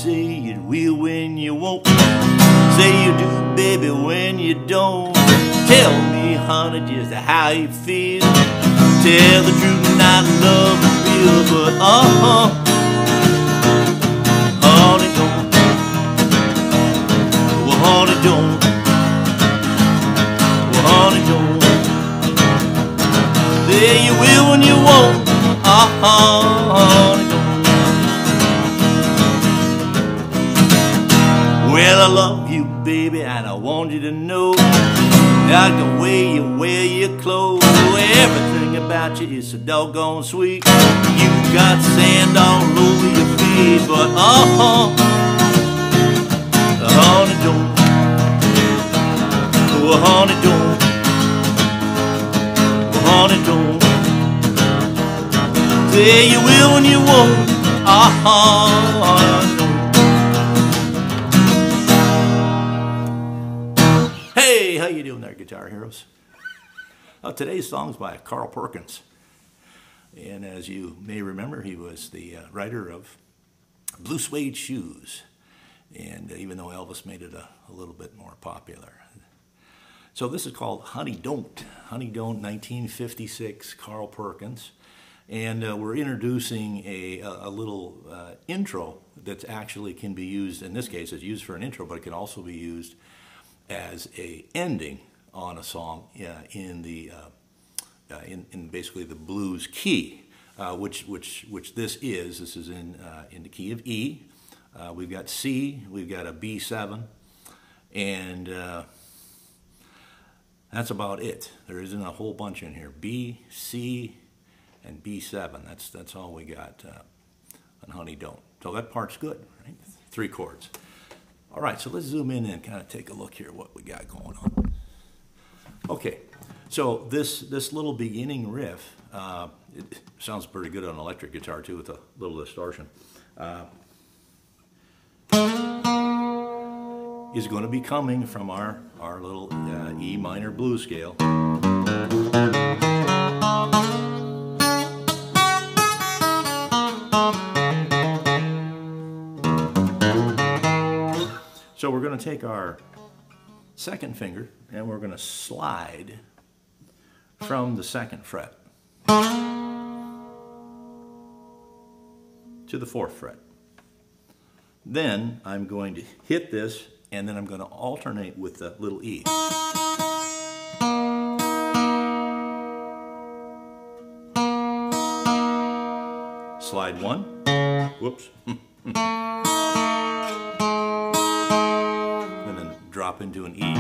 say you will when you won't. Say you do, baby, when you don't. Tell me, honey, just how you feel. Tell the truth and not love is real, but honey, don't. Well, honey, don't. Well, honey, don't. Say you will when you won't. Honey, don't. Well, I love you, baby, and I want you to know, like the way you wear your clothes, everything about you is so doggone sweet. You got sand all over your feet, but honey, don't. Oh, honey, don't. Oh, honey, don't. Say you will when you won't. Honey, don't. Hey, how you doing there, Guitar Heroes? Today's song's by Carl Perkins. And as you may remember, he was the writer of Blue Suede Shoes. And even though Elvis made it a little bit more popular. So this is called Honey Don't. Honey Don't, 1956, Carl Perkins. And we're introducing a little intro that actually can be used, in this case it's used for an intro, but it can also be used as a ending on a song in the in basically the blues key, which this is. This is in the key of E. We've got C. We've got a B7, and that's about it. There isn't a whole bunch in here. B, C, and B7. That's all we got on Honey Don't. So that part's good, right? 3 chords. All right, so let's zoom in and kind of take a look here what we got going on. Okay, so this little beginning riff, it sounds pretty good on electric guitar too with a little distortion, is going to be coming from our little E minor blues scale. So we're going to take our second finger and we're going to slide from the 2nd fret to the 4th fret. Then I'm going to hit this and then I'm going to alternate with the little E. Slide 1. Whoops. Drop into an E.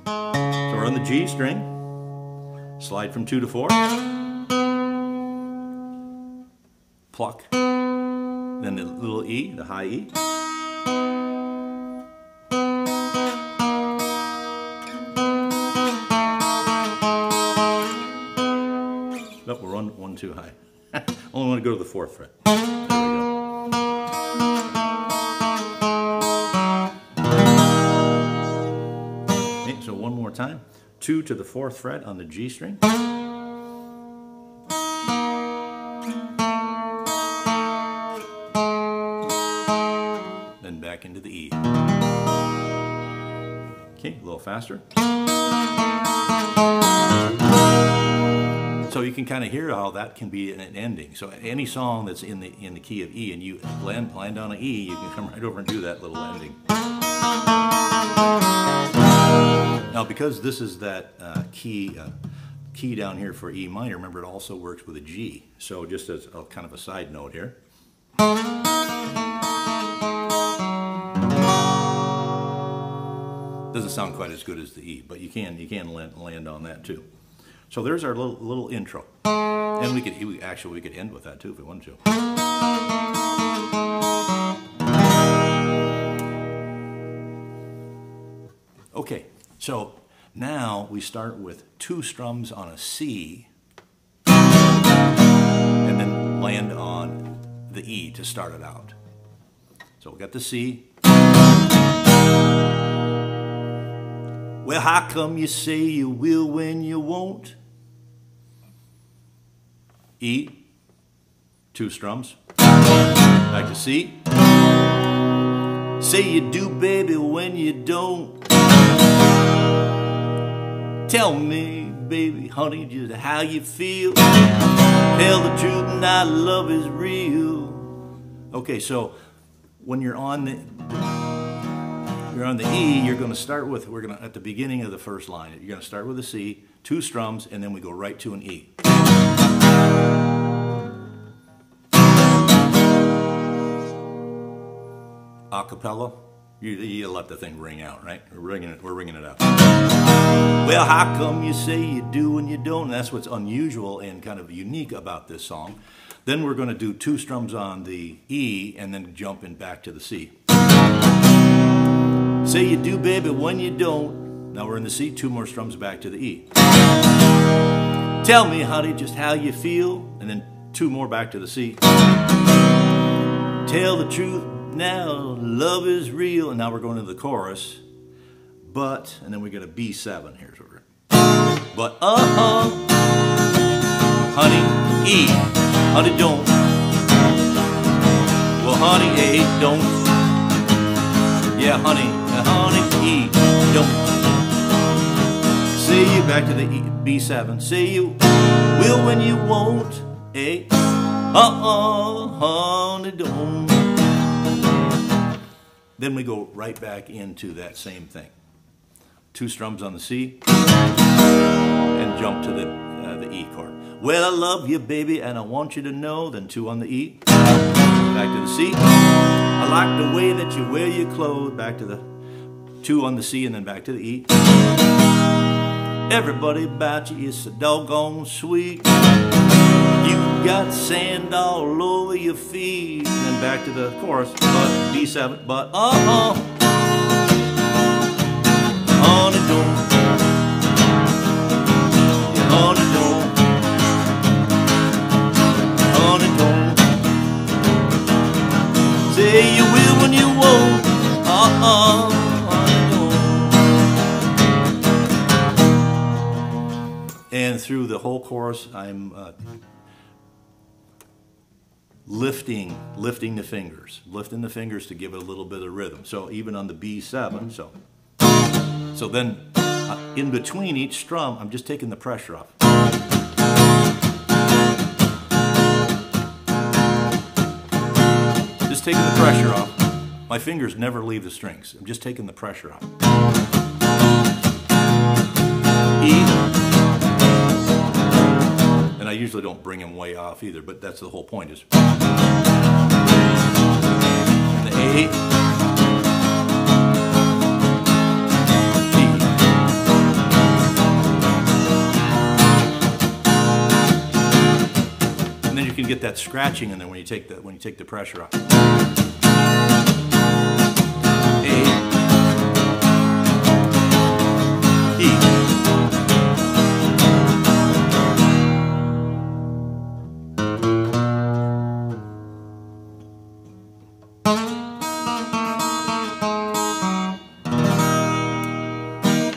So we're on the G string, slide from 2 to 4, pluck, then the little E, the high E, nope, we're on one too high. Only want to go to the 4th fret. There we go. So one more time, 2 to the 4th fret on the G string. Then back into the E. Okay, a little faster. So you can kind of hear how that can be an ending. So any song that's in the key of E and you land on an E, you can come right over and do that little ending. Now, because this is that key down here for E minor, remember it also works with a G. So just as a kind of a side note here. Doesn't sound quite as good as the E, but you can land on that too. So there's our little intro, and we could end with that too if we wanted to. Okay, so now we start with 2 strums on a C, and then land on the E to start it out. So we got the C. Well, how come you say you will when you won't? E, 2 strums. Back to C. Say you do, baby, when you don't. Tell me, baby, honey, just how you feel. Tell the truth, and our love is real. Okay, so when you're on the E, you're going to start with, at the beginning of the first line, you're going to start with a C, 2 strums, and then we go right to an E. A cappella, you let the thing ring out, right? We're ringing it out. Well, how come you say you do and you don't? And that's what's unusual and kind of unique about this song. Then we're going to do 2 strums on the E and then jump in back to the C. Say you do, baby, when you don't. Now we're in the C, 2 more strums back to the E. Tell me, honey, just how you feel. And then 2 more back to the C. Tell the truth. Now love is real, and now we're going to the chorus. But, and then we get a B7. Here's what we're. But honey, E, honey don't. Well, honey, A don't. Yeah, honey, E don't. Say you back to the E, B7. Say you will when you won't. A, honey don't. Then we go right back into that same thing. 2 strums on the C and jump to the E chord. Well, I love you, baby, and I want you to know. Then 2 on the E, back to the C. I like the way that you wear your clothes. Back to the 2 on the C and then back to the E. Everybody about you is so doggone sweet. You got sand all over your feet. And then back to the chorus, but B7, but honey don't. Yeah, honey don't. Honey don't. Say you will when you won't. Honey don't. And through the whole chorus, I'm lifting the fingers, lifting the fingers to give it a little bit of rhythm. So even on the B7, so then in between each strum, I'm just taking the pressure off. Just taking the pressure off. My fingers never leave the strings. I'm just taking the pressure off. E. And I usually don't bring them way off either, but that's the whole point is. And the A. And then you can get that scratching in there when you take the pressure off. A. E.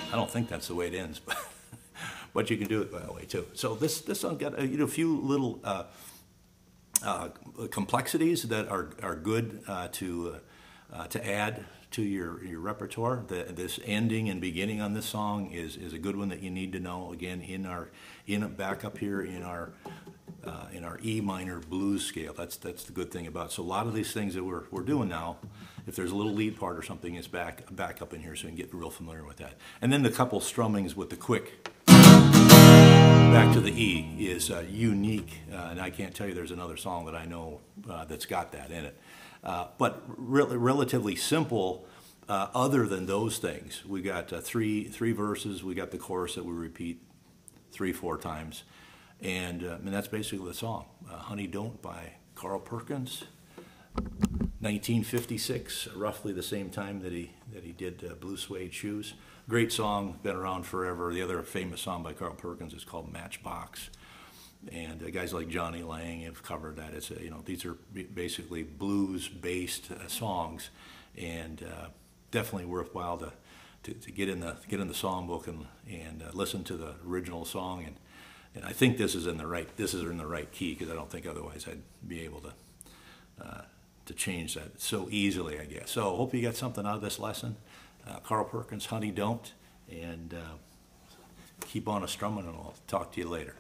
I don't think that's the way it ends, but you can do it that way too. So this song got a few little complexities that are good to add to your repertoire. This ending and beginning on this song is a good one that you need to know. Again, back up here in our E minor blues scale. That's the good thing about it. So a lot of these things that we're doing now, if there's a little lead part or something, it's back up in here, so you can get real familiar with that. And then the couple strummings with the quick back to the E is unique, and I can't tell you there's another song that I know that's got that in it. But relatively simple. Other than those things, we got three verses. We got the chorus that we repeat 3-4 times, and that's basically the song. "Honey Don't" by Carl Perkins, 1956, roughly the same time that he did Blue Suede Shoes. Great song, been around forever. The other famous song by Carl Perkins is called "Matchbox," and guys like Johnny Lang have covered that. It's these are basically blues-based songs, and definitely worthwhile to get in the songbook and listen to the original song. And I think this is in the right key, because I don't think otherwise I'd be able to change that so easily, I guess. So hope you got something out of this lesson. Carl Perkins, Honey Don't, and keep on a strumming, and I'll talk to you later.